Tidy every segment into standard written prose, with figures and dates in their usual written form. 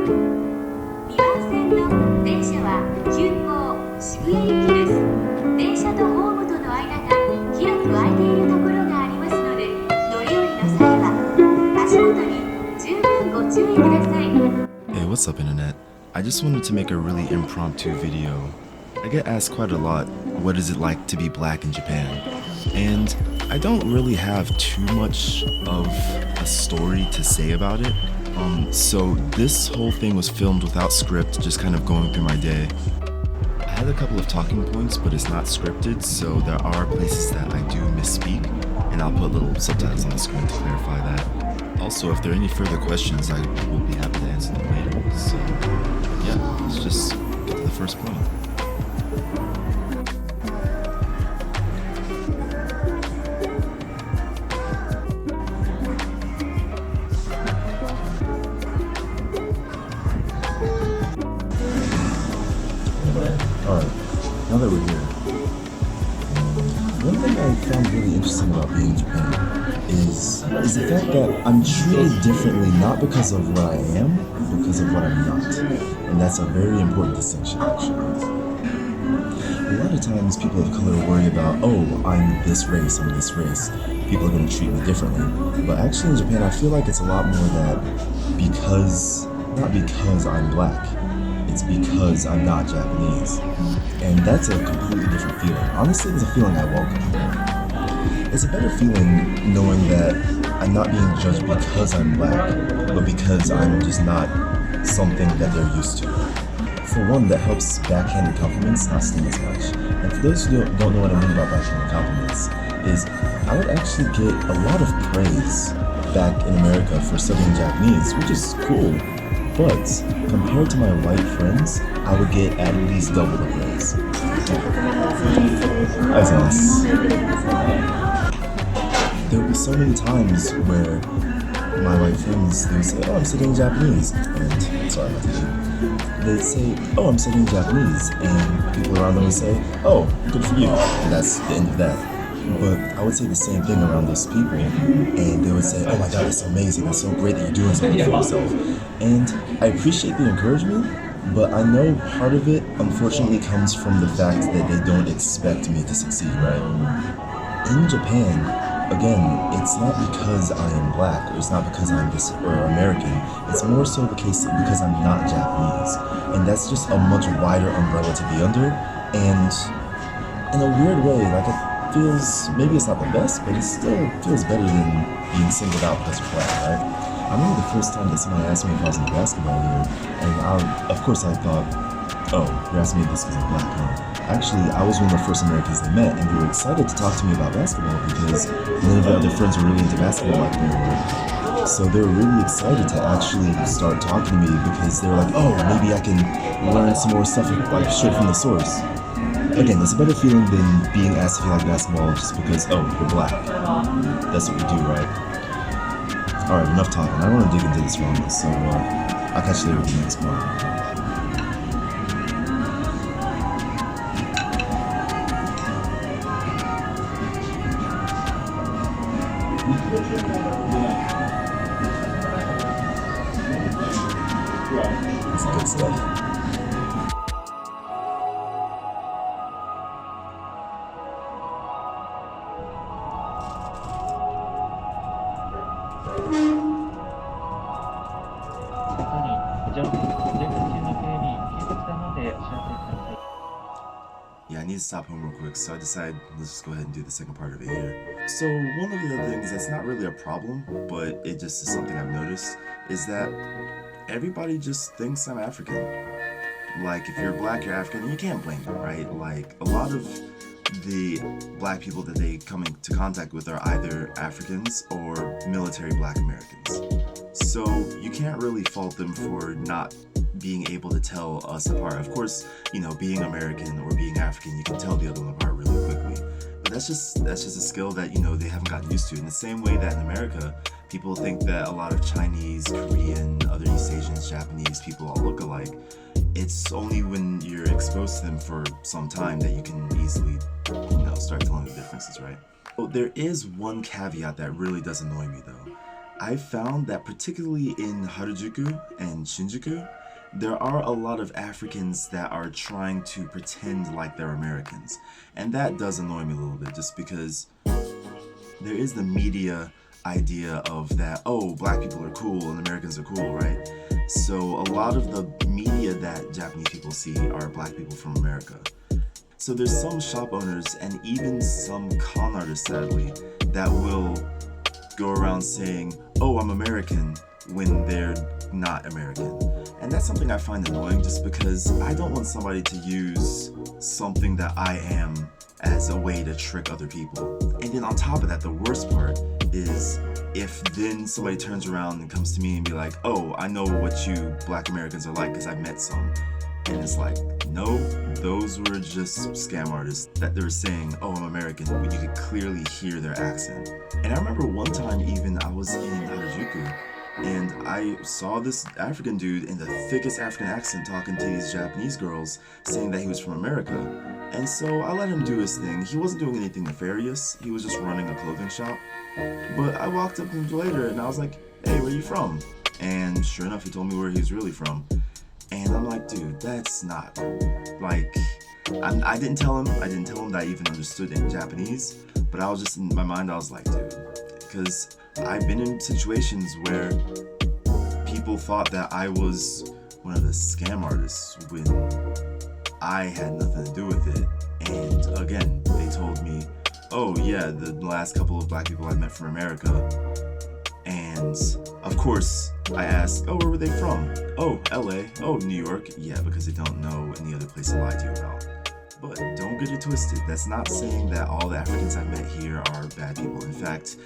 2番線の電車は急行渋谷行きです。電車とホームとの間が広く空いているところがありますので、乗り降りの際は足元に十分ご注意ください。Hey, what's up, internet? I just wanted to make a really impromptu video. I get asked quite a lot, what is it like to be black in Japan? And I don't really have too much of a story to say about it. So this whole thing was filmed without script, just kind of going through my day. I had a couple of talking points, but it's not scripted, so there are places that I do misspeak, and I'll put little subtitles on the screen to clarify that. Also, if there are any further questions, I will be happy to answer them later. So, yeah, let's just get to the first point. Alright, now that we're here, one thing I found really interesting about being in Japan is the fact that I'm treated differently not because of what I am, but because of what I'm not. And that's a very important distinction, actually. A lot of times people of color worry about, oh, I'm this race, people are going to treat me differently. But actually in Japan, I feel like it's a lot more that not because I'm black, it's because I'm not Japanese. And that's a completely different feeling. Honestly, it's a feeling I welcome. It's a better feeling knowing that I'm not being judged because I'm black, but because I'm just not something that they're used to. For one, that helps backhanded compliments not sting as much. And for those who don't know what I mean about backhanded compliments, is I would actually get a lot of praise back in America for studying Japanese, which is cool. But compared to my white friends, I would get at least double the praise. That's nice. There would be so many times where my white friends, they would say, oh, I'm studying Japanese. And, sorry, my teacher. They'd say, oh, I'm studying Japanese. And people around them would say, oh, good for you. And that's the end of that. But I would say the same thing around those people, and they would say, oh my god, that's so amazing, that's so great that you're doing something for yourself. And I appreciate the encouragement, but I know part of it, unfortunately, comes from the fact that they don't expect me to succeed, right? In Japan, again, it's not because I am black, or it's not because I'm American, it's more so the case because I'm not Japanese. And that's just a much wider umbrella to be under, and in a weird way, like feels, maybe it's not the best, but it still feels better than being singled out because you're black, right? I remember the first time that somebody asked me if I was into basketball here, and of course I thought, oh, you're asking me if this was a black, huh? Actually, I was one of the first Americans they met, and they were excited to talk to me about basketball because none of their other friends were really into basketball like they were. So they were really excited to actually start talking to me because they were like, oh, maybe I can learn some more stuff like straight from the source. Again, it's a better feeling than being asked if you like basketball just because, oh, you're black. That's what we do, right? Alright, enough talking. I don't want to dig into this ramen, so I'll catch you later with the next part. It's good stuff. Yeah, I need to stop home real quick, so I decided let's just go ahead and do the second part of it here. So one of the other things that's not really a problem, but it just is something I've noticed, is that everybody just thinks I'm African. Like, if you're black, you're African, and you can't blame them, right? Like, a lot of the black people that they come into contact with are either Africans or military black Americans. So you can't really fault them for not being able to tell us apart. Of course, you know, being American or being African, you can tell the other one apart really quickly. But that's just a skill that, you know, they haven't gotten used to. In the same way that in America, people think that a lot of Chinese, Korean, other East Asians, Japanese people all look alike. It's only when you're exposed to them for some time that you can easily, you know, start telling the differences, right? Oh, there is one caveat that really does annoy me though. I found that particularly in Harajuku and Shinjuku, there are a lot of Africans that are trying to pretend like they're Americans. And that does annoy me a little bit just because there is the media idea of that, oh, black people are cool and Americans are cool, right? So a lot of the media that Japanese people see are black people from America. So there's some shop owners and even some con artists, sadly, that will go around saying, oh, I'm American, when they're not American. And that's something I find annoying just because I don't want somebody to use something that I am as a way to trick other people. And then on top of that, the worst part is if then somebody turns around and comes to me and be like, oh, I know what you black Americans are like because I've met some. And it's like, no, those were just scam artists that they were saying, oh, I'm American, when you could clearly hear their accent. And I remember one time even I was in Harajuku and I saw this African dude in the thickest African accent talking to these Japanese girls saying that he was from America. And so I let him do his thing. He wasn't doing anything nefarious. He was just running a clothing shop. But I walked up to him later and I was like, hey, where you from? And sure enough, he told me where he's really from. And I'm like, dude, that's not, like, I didn't tell him that I even understood in Japanese, but I was just, in my mind, I was like, dude, because I've been in situations where people thought that I was one of the scam artists when I had nothing to do with it. And again, they told me, oh yeah, the last couple of black people I met from America. And of course, I asked, oh, where were they from? Oh, LA. Oh, New York. Yeah, because they don't know any other place to lie to you about. But don't get it twisted. That's not saying that all the Africans I've met here are bad people. In fact,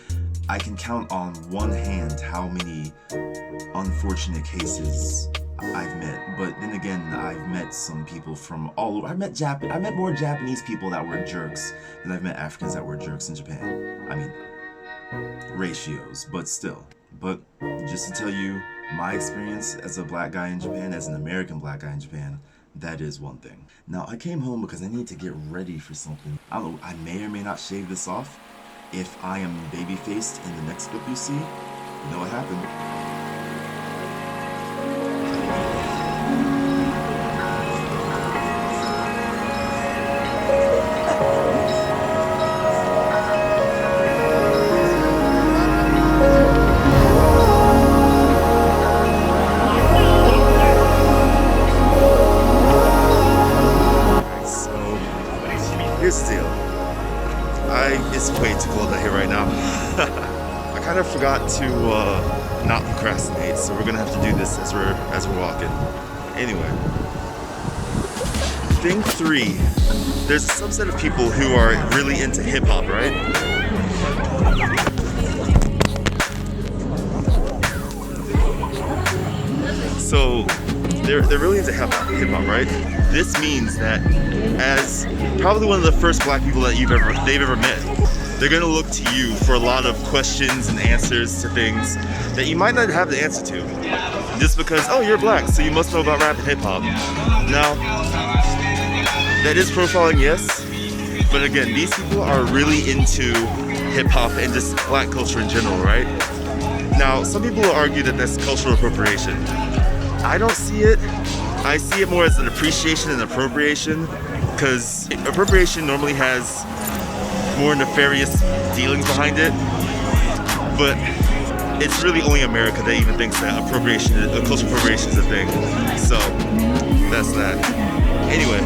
I can count on one hand how many unfortunate cases I've met. But then again, I've met some people from all over. I met more Japanese people that were jerks than I've met Africans that were jerks in Japan. I mean, ratios, but still. But just to tell you my experience as a black guy in Japan, as an American black guy in Japan, that is one thing. Now, I came home because I need to get ready for something. I don't know, I may or may not shave this off. If I am baby-faced in the next clip you see, you know what happened. Here's the deal. It's way too cold out here right now. I kind of forgot to not procrastinate, so we're gonna have to do this as we're walking. Anyway, thing 3. There's a subset of people who are really into hip hop, right? So they're really into hip hop, right? This means that as probably one of the first black people that they've ever met, they're gonna look to you for a lot of questions and answers to things that you might not have the answer to. Just because, oh, you're black, so you must know about rap and hip hop. Now, that is profiling, yes, but again, these people are really into hip hop and just black culture in general, right? Now, some people will argue that that's cultural appropriation. I don't see it. I see it more as an appreciation and appropriation, because appropriation normally has more nefarious dealings behind it, but it's really only America that even thinks that cultural appropriation is a thing. So that's that. Anyway,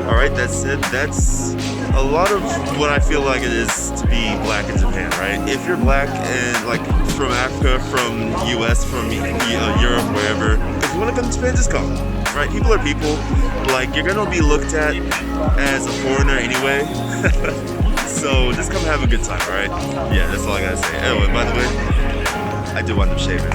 alright, that's it. That's a lot of what I feel like it is to be black in Japan, right? If you're black and like from Africa, from US, from Europe, wherever, if you want to come to Japan, just come, right? People are people. Like, you're gonna be looked at as a foreigner anyway. So just come have a good time, alright? Yeah, that's all I gotta say. Anyway, by the way, I do wind up shaving.